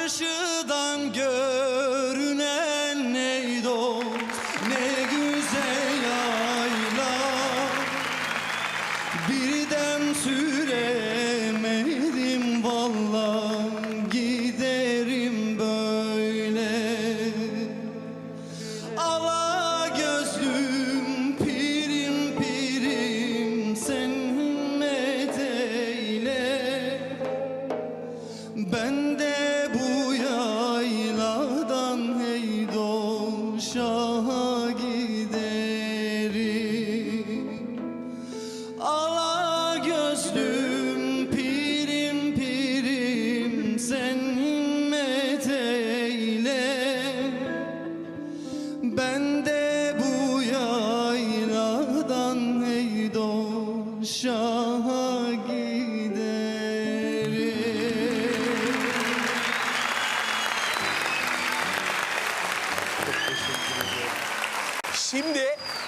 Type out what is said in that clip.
Karşıdan görünen ey dost, ne güzel yayla. Birden süremedim vallahi, giderim böyle. Ala gözlüm pirim pirim, sen himmet eyle. Ben de bu yayladan hey dost şaha giderim. Ala gözlüm pirim pirim, sen himmet eyle. Ben de bu yayladan hey dost şaha giderim. Şimdi